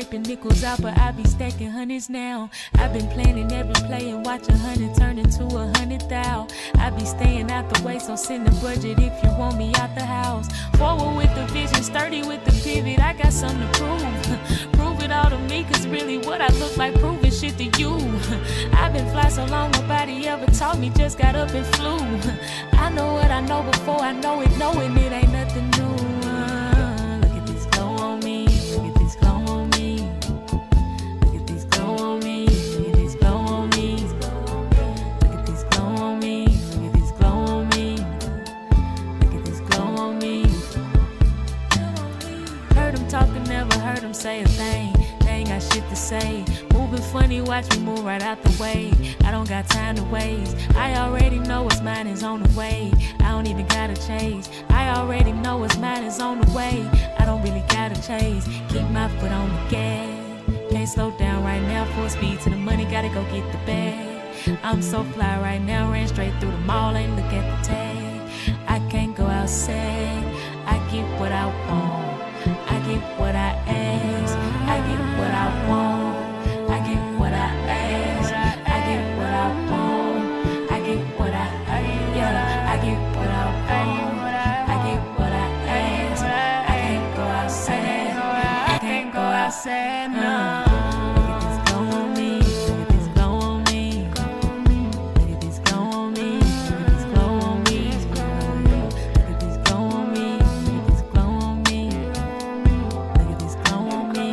scraping nickels out, but I be stacking hundreds now. I've been planning every play and watch 100 turn into 100,000. I be staying out the way, so send a budget if you want me out the house. Forward with the vision, sturdy with the pivot. I got something to prove. Prove it all to me, cause really what I look like proving shit to you. I've been fly so long, nobody ever taught me, just got up and flew. I know what I know before I know it, knowing it ain't nothing new. Look at this glow on me, look at this glow on me. Look at this glow on me, look at this glow on me. Look at this glow on me, look at this glow on me. Look at this glow on me. Heard him talking, never heard him say a thing. They ain't got shit to say. Moving funny, watch me move right out the way. I don't got time to waste. I already know what's mine is on the way. I don't even gotta chase. I already know what's mine is on the way. I don't really gotta chase. Keep my foot on the gas. Can't slow down right now, full speed to the money, gotta go get the bag. I'm so fly right now, ran straight through the mall, ain't look at the tag. I can't go outside, I get what I want. I get what I ask, I get what I want. I get what I ask, I get what I want. I get what I, yeah, I get what I want. I get what I ask, I can't go outside, I can't go outside, no. Look at this glow on me, look at this glow on me. Look at this glow on me, look at this glow on me. Look at this glow on me, look at this glow on me. Look at this glow on me.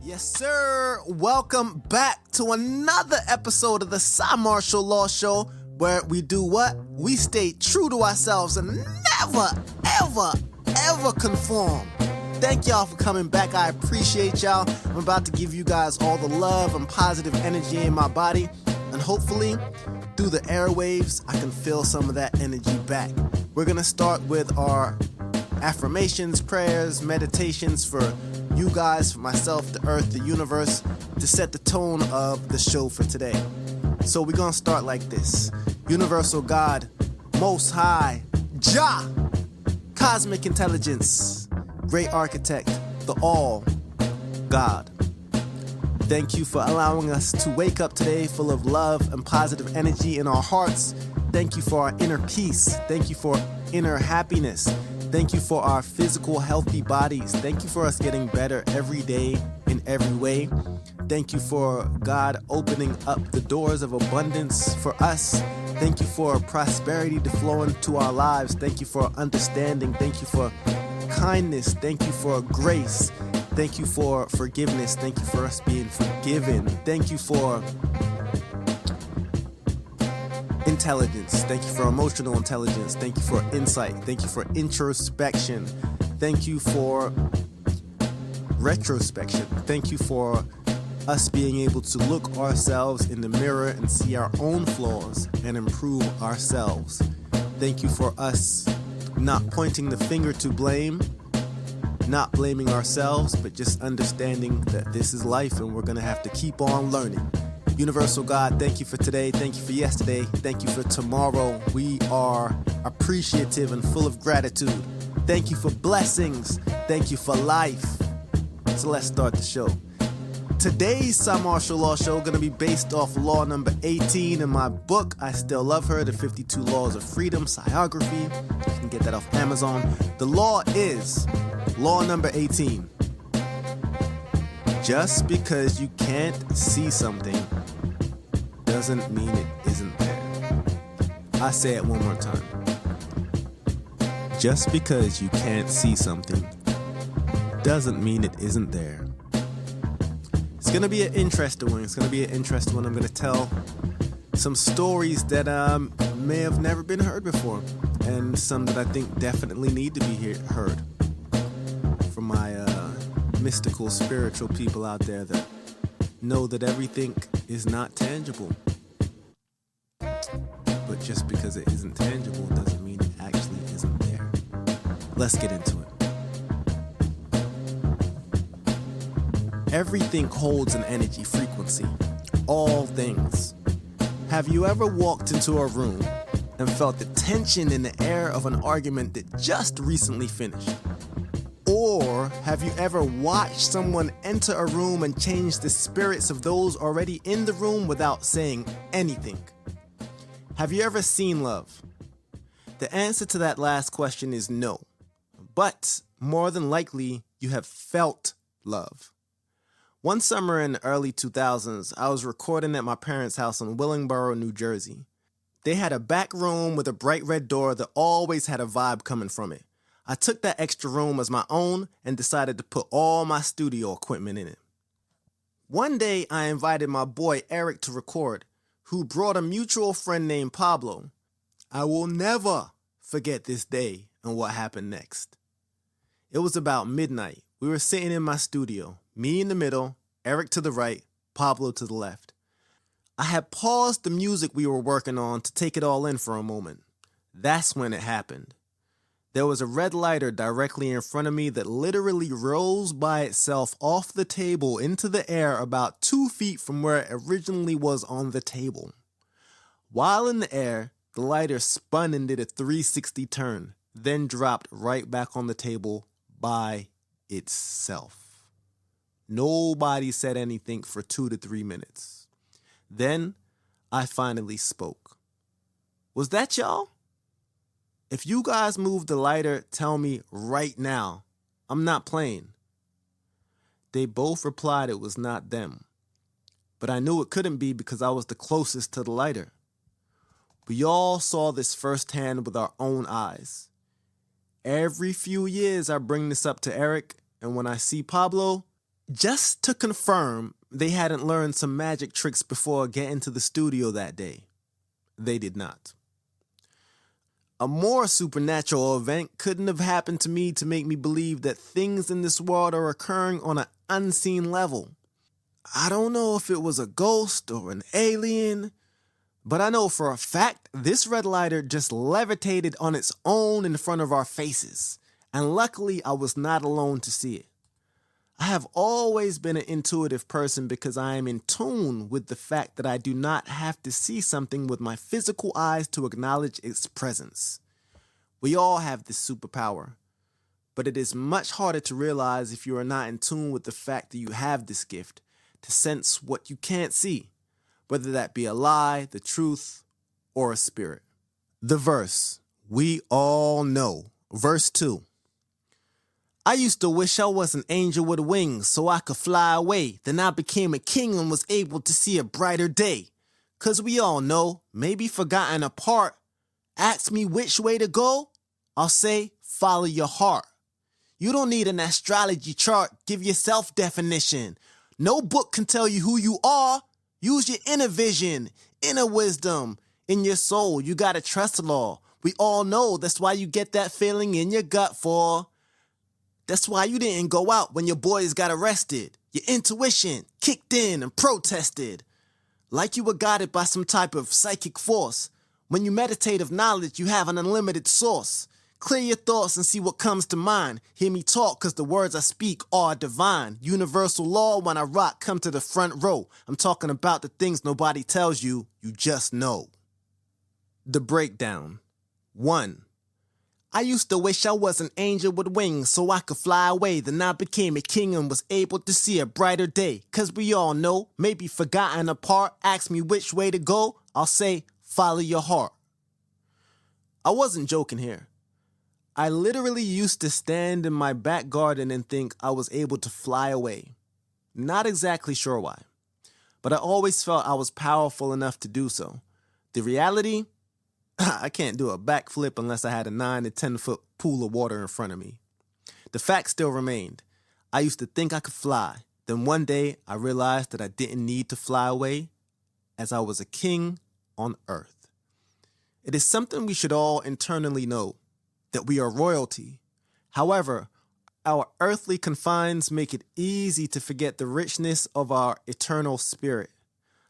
Yes, sir. Welcome back to another episode of the Cymarshall Law Show, where we do what? We stay true to ourselves and never, ever, ever conform. Thank y'all for coming back. I appreciate y'all. I'm about to give you guys all the love and positive energy in my body, and hopefully through the airwaves, I can feel some of that energy back. We're going to start with our affirmations, prayers, meditations for you guys, for myself, the earth, the universe, to set the tone of the show for today. So we're gonna start like this. Universal God, Most High, Jah, Cosmic Intelligence, Great Architect, the All, God. Thank you for allowing us to wake up today full of love and positive energy in our hearts. Thank you for our inner peace. Thank you for inner happiness. Thank you for our physical, healthy bodies. Thank you for us getting better every day in every way. Thank you for God opening up the doors of abundance for us. Thank you for prosperity to flow into our lives. Thank you for understanding. Thank you for kindness. Thank you for grace. Thank you for forgiveness. Thank you for us being forgiven. Thank you for intelligence. Thank you for emotional intelligence. Thank you for insight. Thank you for introspection. Thank you for retrospection. Thank you for us being able to look ourselves in the mirror and see our own flaws and improve ourselves. Thank you for us not pointing the finger to blame, not blaming ourselves, but just understanding that this is life and we're going to have to keep on learning. Universal God, thank you for today. Thank you for yesterday. Thank you for tomorrow. We are appreciative and full of gratitude. Thank you for blessings. Thank you for life. So let's start the show. Today's Cymarshall Law Show going to be based off law number 18 in my book, I Still Love Her, The 52 Laws of Freedom, Psychography. You can get that off Amazon. The law is law number 18. Just because you can't see something doesn't mean it isn't there. I say it one more time. Just because you can't see something doesn't mean it isn't there. It's going to be an interesting one. I'm going to tell some stories that may have never been heard before, and some that I think definitely need to be heard from my mystical, spiritual people out there that know that everything is not tangible. But just because it isn't tangible doesn't mean it actually isn't there. Let's get into it. Everything holds an energy frequency. All things. Have you ever walked into a room and felt the tension in the air of an argument that just recently finished? Or have you ever watched someone enter a room and change the spirits of those already in the room without saying anything? Have you ever seen love? The answer to that last question is no. But more than likely, you have felt love. One summer in the early 2000s, I was recording at my parents' house in Willingboro, New Jersey. They had a back room with a bright red door that always had a vibe coming from it. I took that extra room as my own and decided to put all my studio equipment in it. One day, I invited my boy Eric to record, who brought a mutual friend named Pablo. I will never forget this day and what happened next. It was about midnight. We were sitting in my studio, me in the middle, Eric to the right, Pablo to the left. I had paused the music we were working on to take it all in for a moment. That's when it happened. There was a red lighter directly in front of me that literally rose by itself off the table into the air about 2 feet from where it originally was on the table. While in the air, the lighter spun and did a 360 turn, then dropped right back on the table by itself. Nobody said anything for 2 to 3 minutes. Then I finally spoke. Was that y'all? If you guys moved the lighter, tell me right now. I'm not playing. They both replied it was not them. But I knew it couldn't be because I was the closest to the lighter. We all saw this firsthand with our own eyes. Every few years I bring this up to Eric, and when I see Pablo, just to confirm they hadn't learned some magic tricks before getting to the studio that day. They did not. A more supernatural event couldn't have happened to me to make me believe that things in this world are occurring on an unseen level. I don't know if it was a ghost or an alien, but I know for a fact this red lighter just levitated on its own in front of our faces, and luckily I was not alone to see it. I have always been an intuitive person because I am in tune with the fact that I do not have to see something with my physical eyes to acknowledge its presence. We all have this superpower, but it is much harder to realize if you are not in tune with the fact that you have this gift, to sense what you can't see, whether that be a lie, the truth, or a spirit. The verse, we all know. Verse 2. I used to wish I was an angel with wings so I could fly away. Then I became a king and was able to see a brighter day. 'Cause we all know, maybe forgotten apart. Ask me which way to go, I'll say follow your heart. You don't need an astrology chart, give yourself definition. No book can tell you who you are. Use your inner vision, inner wisdom. In your soul, you gotta trust the law. We all know that's why you get that feeling in your gut for. That's why you didn't go out when your boys got arrested. Your intuition kicked in and protested. Like you were guided by some type of psychic force. When you meditate of knowledge, you have an unlimited source. Clear your thoughts and see what comes to mind. Hear me talk, cause the words I speak are divine. Universal law, when I rock, come to the front row. I'm talking about the things nobody tells you, you just know. The breakdown. 1. I used to wish I was an angel with wings so I could fly away. Then I became a king and was able to see a brighter day. 'Cause we all know, maybe forgotten apart. Ask me which way to go, I'll say follow your heart. I wasn't joking here. I literally used to stand in my back garden and think I was able to fly away. Not exactly sure why, but I always felt I was powerful enough to do so. The reality, I can't do a backflip unless I had a 9 to 10 foot pool of water in front of me. The fact still remained. I used to think I could fly, Then one day I realized that I didn't need to fly away, as I was a king on earth. It is something we should all internally know, that we are royalty. However, our earthly confines make it easy to forget the richness of our eternal spirit.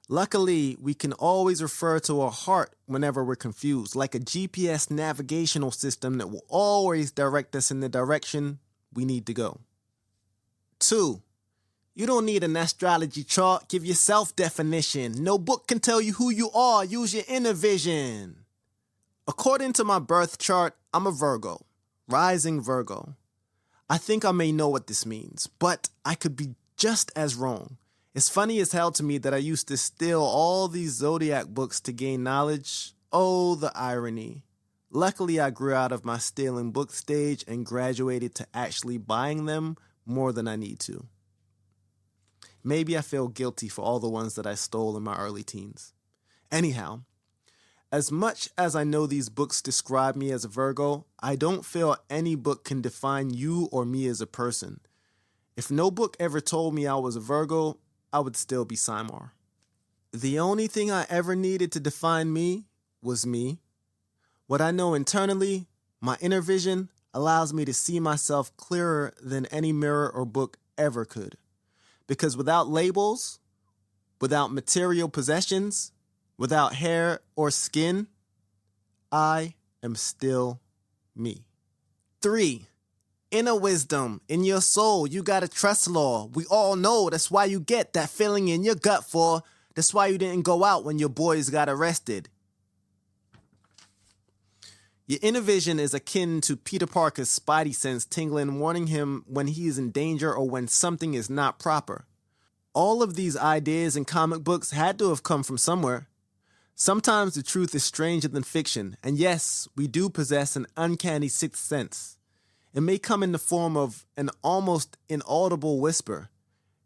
Luckily, we can always refer to our heart whenever we're confused, like a GPS navigational system that will always direct us in the direction we need to go. 2. You don't need an astrology chart. Give yourself definition. No book can tell you who you are. Use your inner vision. According to my birth chart, I'm a Virgo, rising Virgo. I think I may know what this means, but I could be just as wrong. It's funny as hell to me that I used to steal all these zodiac books to gain knowledge. Oh, the irony. Luckily, I grew out of my stealing book stage and graduated to actually buying them more than I need to. Maybe I feel guilty for all the ones that I stole in my early teens. Anyhow, as much as I know these books describe me as a Virgo, I don't feel any book can define you or me as a person. If no book ever told me I was a Virgo, I would still be Cymar. The only thing I ever needed to define me was me. What I know internally, my inner vision, allows me to see myself clearer than any mirror or book ever could. Because without labels, without material possessions, without hair or skin, I am still me. 3. Inner wisdom. In your soul, you got a trust law. We all know that's why you get that feeling in your gut for. That's why you didn't go out when your boys got arrested. Your inner vision is akin to Peter Parker's spidey sense tingling, warning him when he is in danger or when something is not proper. All of these ideas in comic books had to have come from somewhere. Sometimes the truth is stranger than fiction, and yes, we do possess an uncanny sixth sense. It may come in the form of an almost inaudible whisper,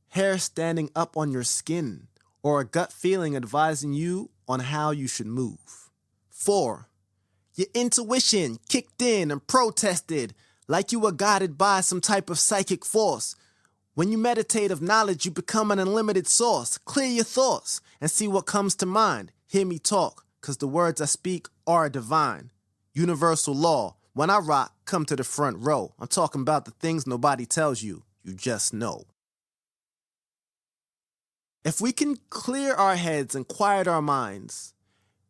hair standing up on your skin, or a gut feeling advising you on how you should move. 4. Your intuition kicked in and protested like you were guided by some type of psychic force. When you meditate of knowledge, you become an unlimited source. Clear your thoughts and see what comes to mind. Hear me talk, because the words I speak are divine. Universal law. When I rock, come to the front row. I'm talking about the things nobody tells you. You just know. If we can clear our heads and quiet our minds,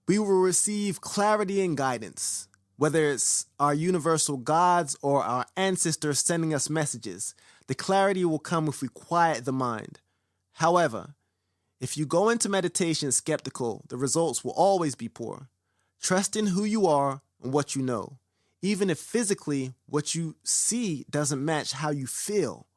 we will receive clarity and guidance, whether it's our universal gods or our ancestors sending us messages. The clarity will come if we quiet the mind. However, if you go into meditation skeptical, the results will always be poor. Trust in who you are and what you know, even if physically what you see doesn't match how you feel,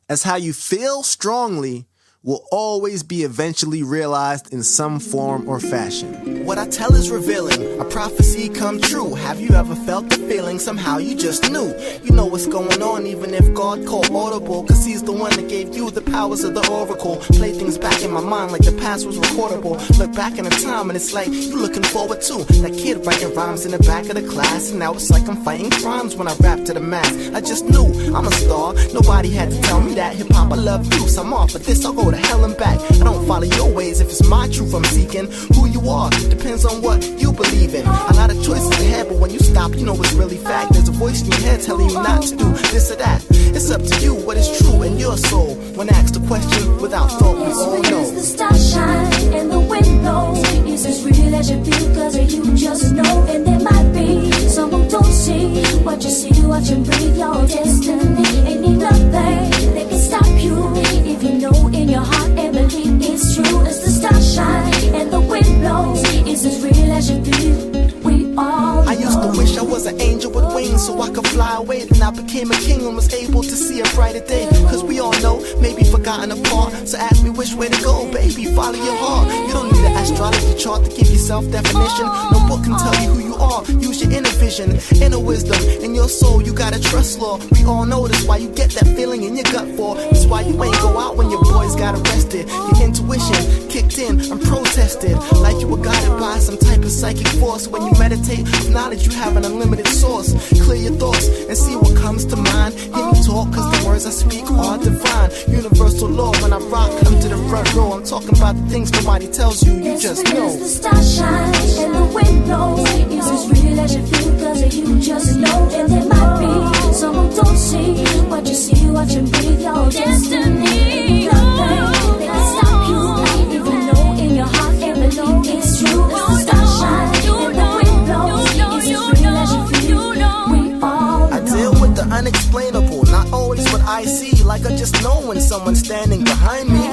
as how you feel strongly will always be eventually realized in some form or fashion. What I tell is revealing, a prophecy come true. Have you ever felt the feeling somehow you just knew? You know what's going on even if God called audible, cause he's the one that gave you the powers of the oracle. Play things back in my mind like the past was recordable. Look back in the time and it's like you looking forward to that kid writing rhymes in the back of the class, and now it's like I'm fighting crimes when I rap to the mass. I just knew I'm a star, nobody had to tell me that. Hip-hop, I love you, so I'm off, but this I'll go to hell and back. I don't follow your ways if it's my truth I'm seeking. Who you are depends on what you believe in. A lot of choices ahead, but when you stop, you know it's really fact. There's a voice in your head telling you not to do this or that. It's up to you what is true in your soul. When asked a question without thought, we all know. Is the star shine and the wind blows? Is this real as you feel? Cause you just know. And there might be some who don't see what you see, watch and breathe your destiny. Ain't need nothing that can stop you if you know in your heart and believe it's true. As the stars shine and the wind blows, is as real as you feel. We all know. I used to wish I was an angel with wings so I could fly away. Then I became a king and was able to see a brighter day. Cause we all know, maybe forgotten apart. So ask me which way to go, baby, follow your heart. You don't need an astrology chart to give you self-definition. No book can tell you who you are. Use your inner vision, inner wisdom. In your soul, you got a trust law. We all know that's why you get that feeling in your gut for. That's why you ain't go out when your boys got arrested. Your intuition kicked in and protested like you were guided by some type of psychic force. When you meditate with knowledge, you have an unlimited source. Clear your thoughts and see what comes to mind. Hear me talk, cause the words words I speak are divine. Universal law, when I rock, come to the front row. I'm talking about the things nobody tells you, you just know. The stars shine and the wind blows. Is as real as you feel, cause you just know. And there might be someone don't see what you see, watch and breathe your destiny. Nothing that can stop you, even though in your heart and below it's true. It's the stars shine and the wind blows. Is as real as you feel, we all know. I deal with the unexplainable, not always what I see. Like I just know when someone's standing behind me,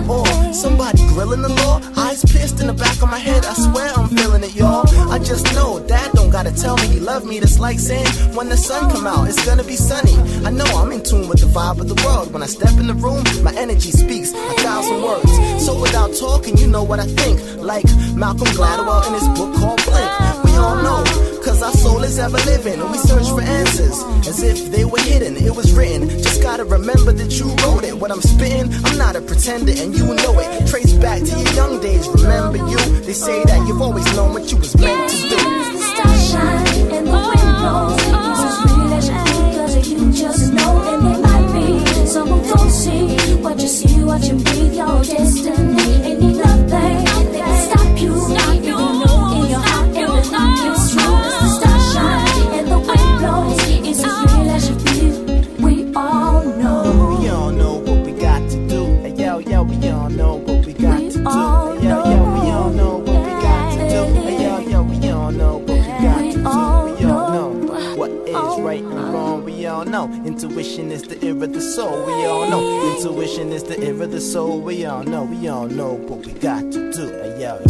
or somebody grilling the law. Eyes pierced in the back of my head, I swear I'm feeling it, y'all. I just know Dad don't gotta tell me he love me. That's like saying when the sun come out, it's gonna be sunny. I know I'm in tune with the vibe of the world. When I step in the room, my energy speaks 1,000 words. So without talking, you know what I think. Like Malcolm Gladwell in his book called Blink. We all know, cause our soul is ever living, and we search for answers as if they were hidden. It was written, just gotta remember that you wrote it. What I'm spitting, I'm not a pretender, and you know it. Trace back to your young days, remember you. They say that you've always known what you was meant to do. The stars shine and the wind blows. It's as real as you feel, cause you just know. And there might be someone don't see what you see, watch and breathe your destiny. Ain't need nothing that can stop you, even though in your heart everything is true. The stars shine and the wind blows. It's as real as you feel, we all know. We all know what we got to do. Hey, yo, yo, we all know what we got to do. Hey, yo, yo, we all know what we got to do. Hey, yo, yo, we all know what we got to do. We all know what is right and wrong. We all know intuition is the ear of the soul. We all know intuition is the ear of the soul. We all know what we got to do. Hey, yo,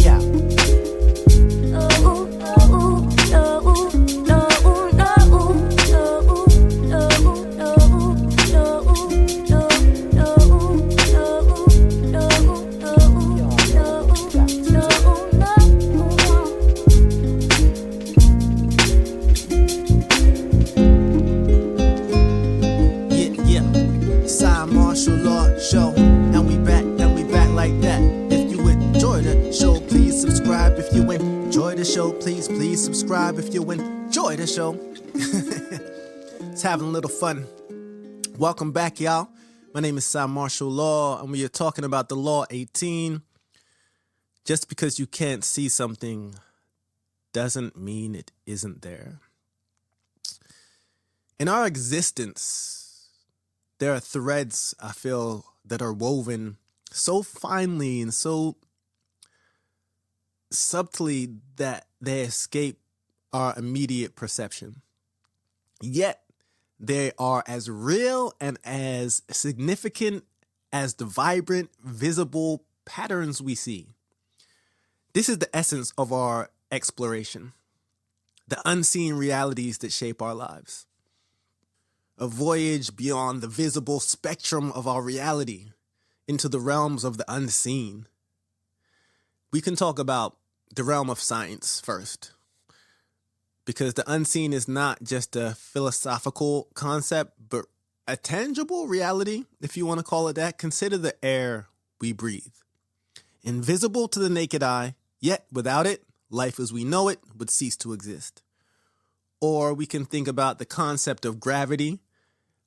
Cymarshall Law Show, and we back like that. If you enjoy the show, please subscribe. If you enjoy the show, please subscribe. If you enjoy the show, it's having a little fun. Welcome back, y'all. My name is Cymarshall Law, and we are talking about the Law 18. Just because you can't see something doesn't mean it isn't there. In our existence, there are threads, I feel, that are woven so finely and so subtly that they escape our immediate perception. Yet, they are as real and as significant as the vibrant, visible patterns we see. This is the essence of our exploration, the unseen realities that shape our lives. A voyage beyond the visible spectrum of our reality into the realms of the unseen. We can talk about the realm of science first, because the unseen is not just a philosophical concept, but a tangible reality, if you want to call it that. Consider the air we breathe. Invisible to the naked eye, yet without it, life as we know it would cease to exist. Or we can think about the concept of gravity,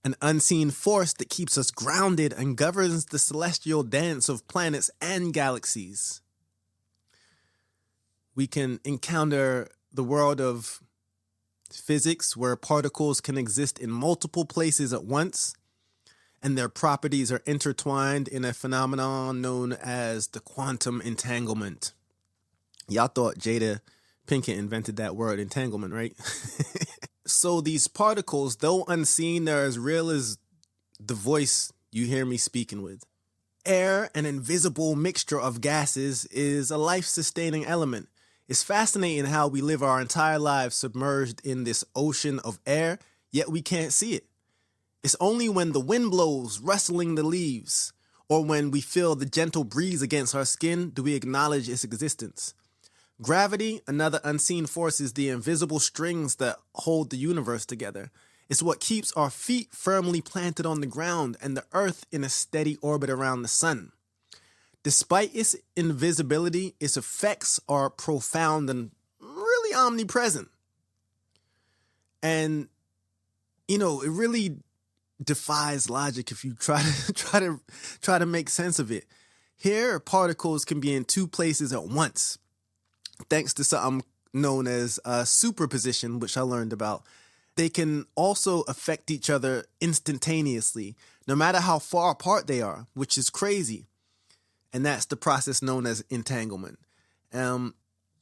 an unseen force that keeps us grounded and governs the celestial dance of planets and galaxies. We can encounter the world of physics, where particles can exist in multiple places at once, and their properties are intertwined in a phenomenon known as the quantum entanglement. Y'all thought Jada Pinkett invented that word, entanglement, right? So these particles, though unseen, they're as real as the voice you hear me speaking with. Air, an invisible mixture of gases, is a life-sustaining element. It's fascinating how we live our entire lives submerged in this ocean of air, yet we can't see it. It's only when the wind blows, rustling the leaves, or when we feel the gentle breeze against our skin do we acknowledge its existence. Gravity, another unseen force, is the invisible strings that hold the universe together. It's what keeps our feet firmly planted on the ground and the earth in a steady orbit around the sun. Despite its invisibility, its effects are profound and really omnipresent. And, it really defies logic if you try to make sense of it. Here, particles can be in two places at once, thanks to something known as superposition, which I learned about. They can also affect each other instantaneously, no matter how far apart they are, which is crazy. And that's the process known as entanglement. And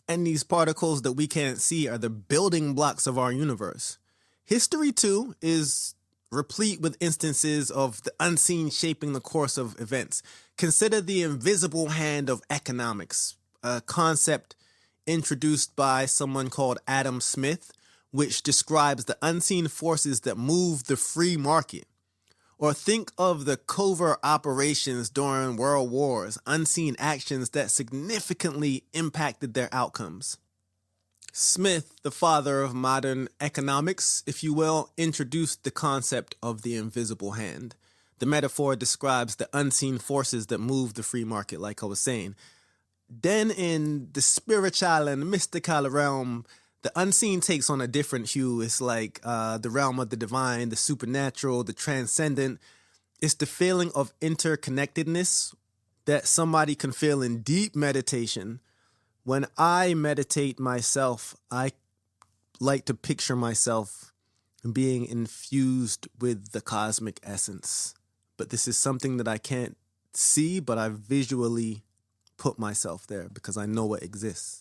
these particles that we can't see are the building blocks of our universe. History, too, is replete with instances of the unseen shaping the course of events. Consider the invisible hand of economics, a concept introduced by someone called Adam Smith, which describes the unseen forces that move the free market. Or think of the covert operations during world wars, unseen actions that significantly impacted their outcomes. Smith, the father of modern economics, if you will, introduced the concept of the invisible hand. The metaphor describes the unseen forces that move the free market, like I was saying. Then in the spiritual and mystical realm, the unseen takes on a different hue. It's like the realm of the divine, the supernatural, the transcendent. It's the feeling of interconnectedness that somebody can feel in deep meditation. When I meditate myself, I like to picture myself being infused with the cosmic essence. But this is something that I can't see, but I visually put myself there because I know it exists.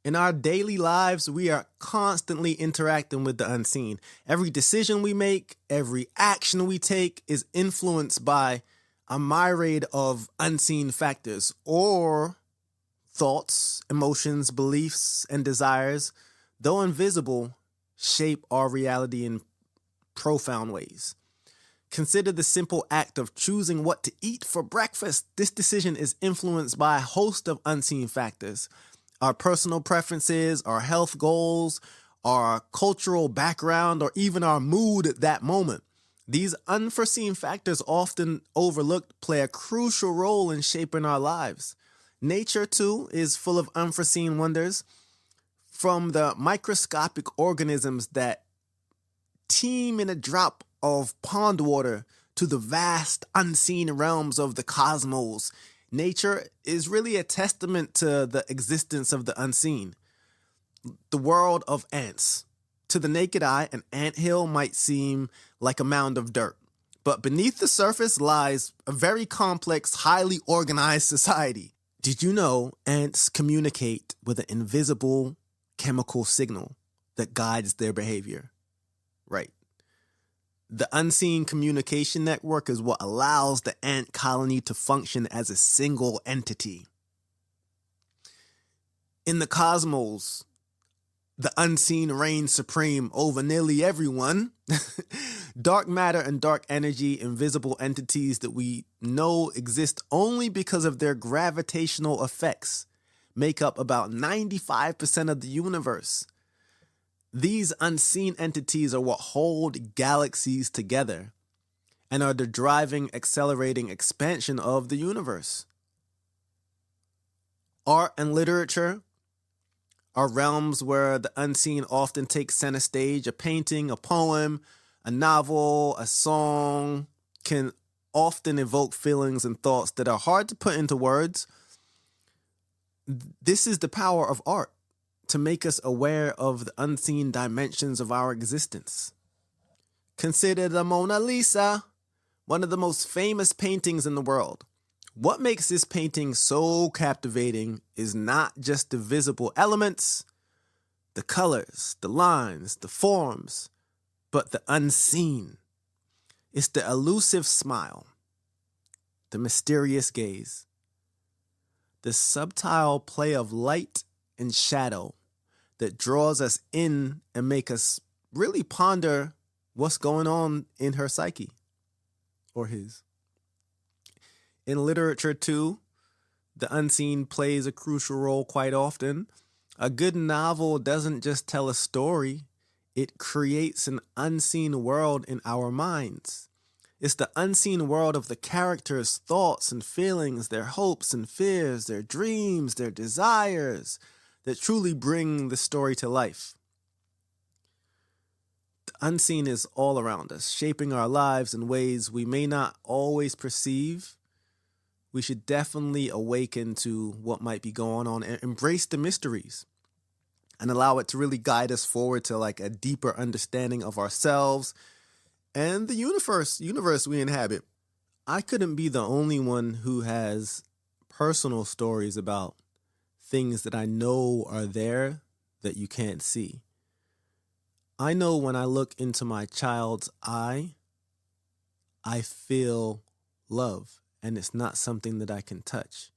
In our daily lives, we are constantly interacting with the unseen. Every decision we make, every action we take is influenced by a myriad of unseen factors or thoughts, emotions, beliefs, and desires, though invisible, shape our reality in profound ways. Consider the simple act of choosing what to eat for breakfast. This decision is influenced by a host of unseen factors. Our personal preferences, our health goals, our cultural background, or even our mood at that moment. These unforeseen factors, often overlooked, play a crucial role in shaping our lives. Nature, too, is full of unforeseen wonders. From the microscopic organisms that teem in a drop of pond water to the vast unseen realms of the cosmos, nature is really a testament to the existence of the unseen. The world of ants. To the naked eye, an anthill might seem like a mound of dirt, but beneath the surface lies a very complex, highly organized society. Did you know ants communicate with an invisible chemical signal that guides their behavior? Right. The unseen communication network is what allows the ant colony to function as a single entity. In the cosmos, the unseen reigns supreme over nearly everyone. Dark matter and dark energy, invisible entities that we know exist only because of their gravitational effects, make up about 95% of the universe. These unseen entities are what hold galaxies together and are the driving, accelerating expansion of the universe. Art and literature are realms where the unseen often takes center stage. A painting, a poem, a novel, a song can often evoke feelings and thoughts that are hard to put into words. This is the power of art, to make us aware of the unseen dimensions of our existence. Consider the Mona Lisa, one of the most famous paintings in the world. What makes this painting so captivating is not just the visible elements, the colors, the lines, the forms, but the unseen. It's the elusive smile, the mysterious gaze, the subtle play of light and shadow that draws us in and make us really ponder what's going on in her psyche or his. In literature, too, the unseen plays a crucial role quite often. A good novel doesn't just tell a story, it creates an unseen world in our minds. It's the unseen world of the characters' thoughts and feelings, their hopes and fears, their dreams, their desires, that truly bring the story to life. The unseen is all around us, shaping our lives in ways we may not always perceive, we should definitely awaken to what might be going on and embrace the mysteries and allow it to really guide us forward to like a deeper understanding of ourselves and the universe we inhabit. I couldn't be the only one who has personal stories about things that I know are there that you can't see. I know when I look into my child's eye, I feel love, and it's not something that I can touch.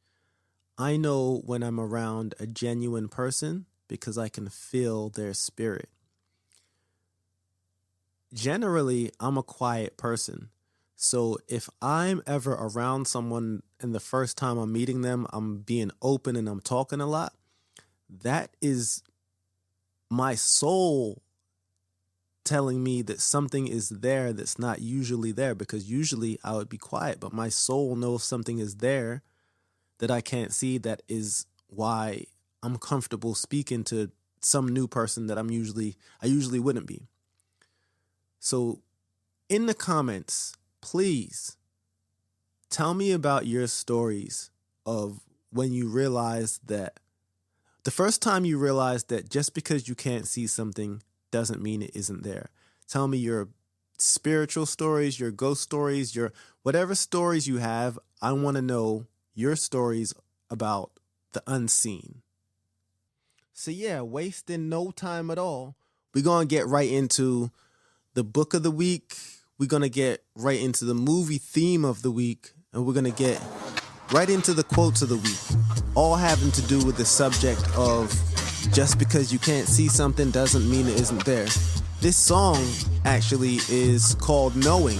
I know when I'm around a genuine person because I can feel their spirit. Generally, I'm a quiet person. So if I'm ever around someone and the first time I'm meeting them, I'm being open and I'm talking a lot, that is my soul telling me that something is there that's not usually there, because usually I would be quiet, but my soul knows something is there that I can't see. That is why I'm comfortable speaking to some new person that I usually wouldn't be. So in the comments, please tell me about your stories of when you realized that the first time you realized that just because you can't see something doesn't mean it isn't there. Tell me your spiritual stories, your ghost stories, your whatever stories you have. I want to know your stories about the unseen. So yeah, wasting no time at all, we're going to get right into the book of the week. We're going to get right into the movie theme of the week, and we're going to get right into the quotes of the week, all having to do with the subject of just because you can't see something doesn't mean it isn't there. This song actually is called Knowing,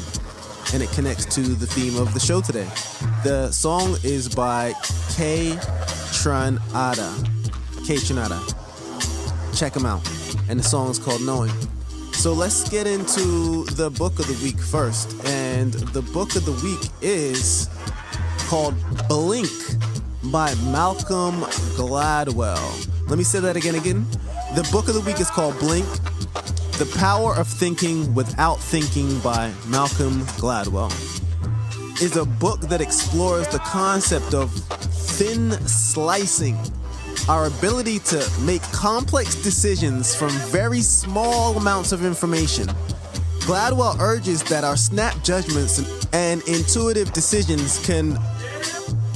and it connects to the theme of the show today. The song is by K. Tranada. Check him out. And the song is called Knowing. So let's get into the book of the week first. And the book of the week is called Blink by Malcolm Gladwell. Let me say that again. The book of the week is called Blink, The Power of Thinking Without Thinking by Malcolm Gladwell. Is a book that explores the concept of thin slicing, our ability to make complex decisions from very small amounts of information. Gladwell urges that our snap judgments and intuitive decisions can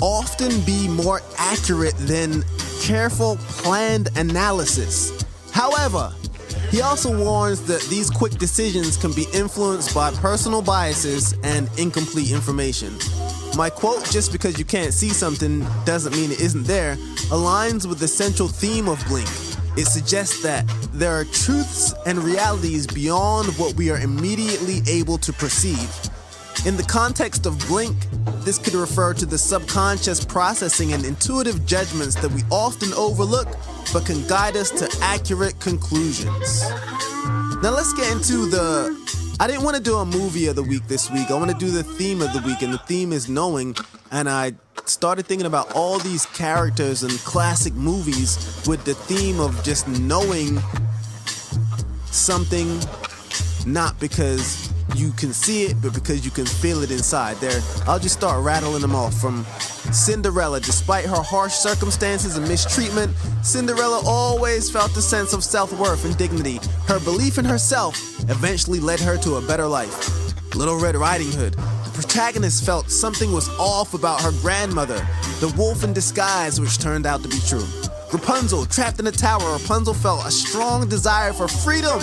often be more accurate than careful, planned analysis. However, he also warns that these quick decisions can be influenced by personal biases and incomplete information. My quote, "Just because you can't see something doesn't mean it isn't there," aligns with the central theme of Blink. It suggests that there are truths and realities beyond what we are immediately able to perceive. In the context of Blink, this could refer to the subconscious processing and intuitive judgments that we often overlook but can guide us to accurate conclusions. Now let's get into I didn't want to do a movie of the week this week. I want to do the theme of the week, and the theme is knowing. And I started thinking about all these characters and classic movies with the theme of just knowing something, not because you can see it, but because you can feel it inside. I'll just start rattling them off. From Cinderella. Despite her harsh circumstances and mistreatment, Cinderella always felt a sense of self-worth and dignity. Her belief in herself eventually led her to a better life. Little Red Riding Hood. The protagonist felt something was off about her grandmother, the wolf in disguise, which turned out to be true. Rapunzel. Trapped in a tower, Rapunzel felt a strong desire for freedom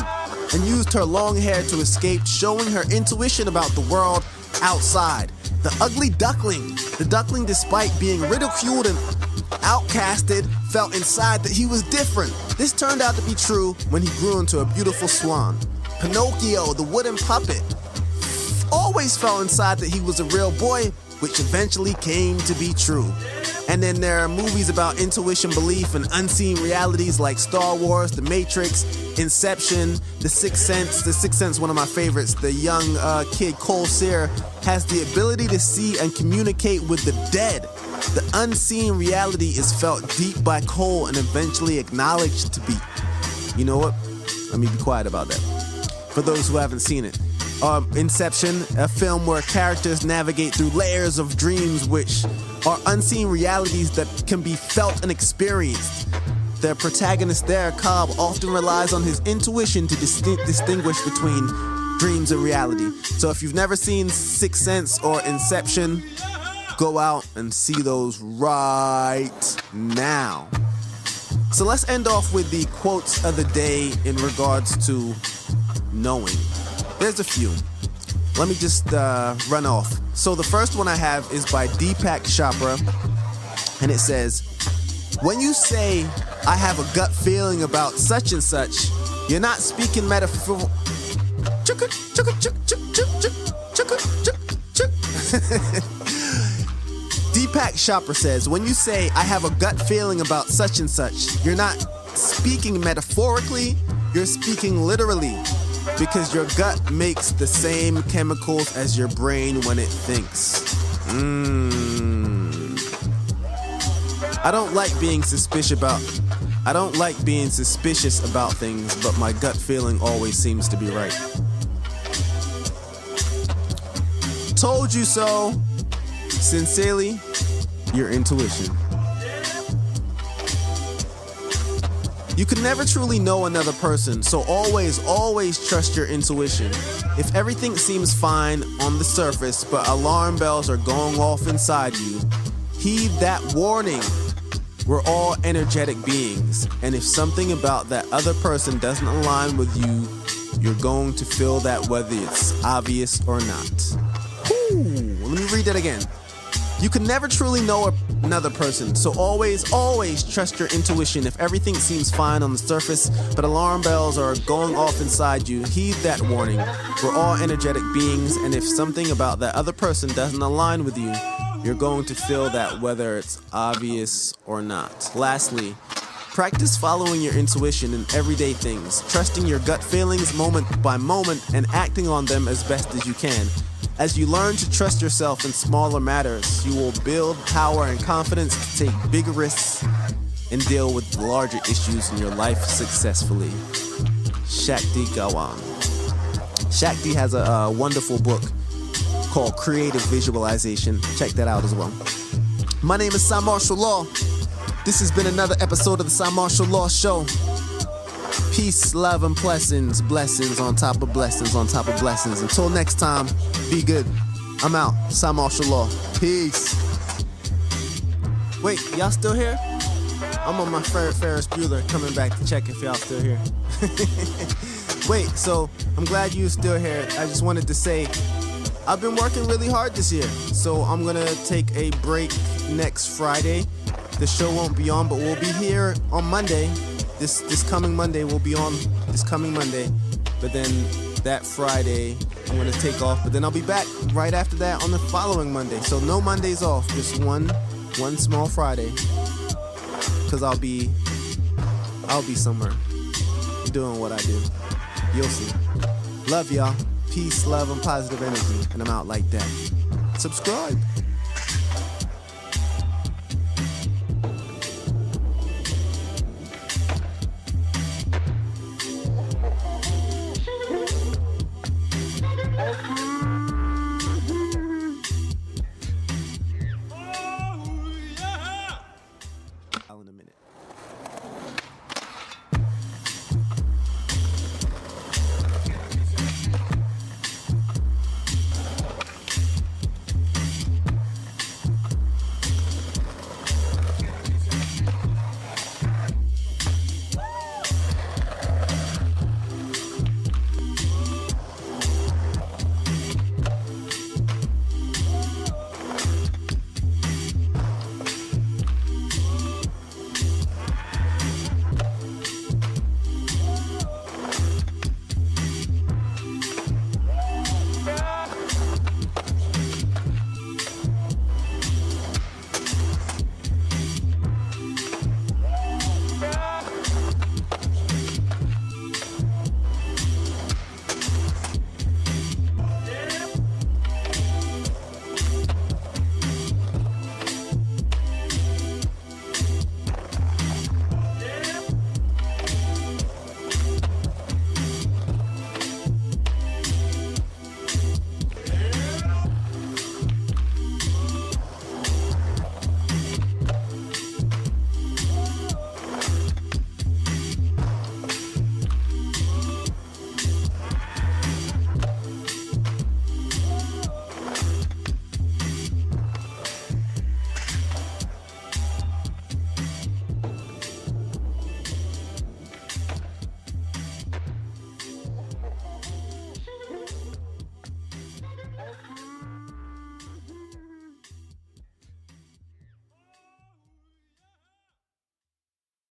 and used her long hair to escape, showing her intuition about the world outside. The Ugly Duckling. The duckling, despite being ridiculed and outcasted, felt inside that he was different. This turned out to be true when he grew into a beautiful swan. Pinocchio, the wooden puppet, always felt inside that he was a real boy, which eventually came to be true. And then there are movies about intuition, belief, and unseen realities like Star Wars, The Matrix, Inception, The Sixth Sense. The Sixth Sense, one of my favorites. The young kid, Cole Sear, has the ability to see and communicate with the dead. The unseen reality is felt deep by Cole and eventually acknowledged to be. You know what? Let me be quiet about that. for those who haven't seen it. Inception, a film where characters navigate through layers of dreams which are unseen realities that can be felt and experienced. The protagonist there, Cobb, often relies on his intuition to distinguish between dreams and reality. So if you've never seen Sixth Sense or Inception, go out and see those right now. So let's end off with the quotes of the day in regards to knowing. There's a few. Let me just run off. So the first one I have is by Deepak Chopra, and it says, "When you say, I have a gut feeling about such and such, you're not speaking metaphor." Deepak Chopra says, "When you say, I have a gut feeling about such and such, you're not speaking metaphorically, you're speaking literally. Because your gut makes the same chemicals as your brain when it thinks." I don't like being suspicious about things, but my gut feeling always seems to be right. Told you so. Sincerely, your intuition. You can never truly know another person, so always trust your intuition. If everything seems fine on the surface, but alarm bells are going off inside you, heed that warning. We're all energetic beings, and if something about that other person doesn't align with you, you're going to feel that whether it's obvious or not. Let me read that again. You can never truly know another person, so always trust your intuition. If everything seems fine on the surface, but alarm bells are going off inside you, heed that warning. We're all energetic beings, and if something about that other person doesn't align with you, you're going to feel that whether it's obvious or not. Lastly, practice following your intuition in everyday things, trusting your gut feelings moment by moment and acting on them as best as you can. As you learn to trust yourself in smaller matters, you will build power and confidence to take bigger risks and deal with larger issues in your life successfully. Shakti Gawan. Shakti has a wonderful book called Creative Visualization. Check that out as well. My name is Cymarshall Law. This has been another episode of the Cymarshall Law Show. Peace, love, and blessings. Blessings on top of blessings on top of blessings. Until next time, be good. I'm out. Cymarshall Law. Peace. Wait, y'all still here? I'm on my Ferris Bueller coming back to check if y'all still here. Wait, so I'm glad you're still here. I just wanted to say, I've been working really hard this year. So I'm going to take a break next Friday. The show won't be on, but we'll be here on Monday. This coming Monday, we'll be on this coming Monday. But then that Friday, I'm going to take off. But then I'll be back right after that on the following Monday. So no Mondays off, just one small Friday. Because I'll be somewhere doing what I do. You'll see. Love y'all. Peace, love, and positive energy. And I'm out like that. Subscribe.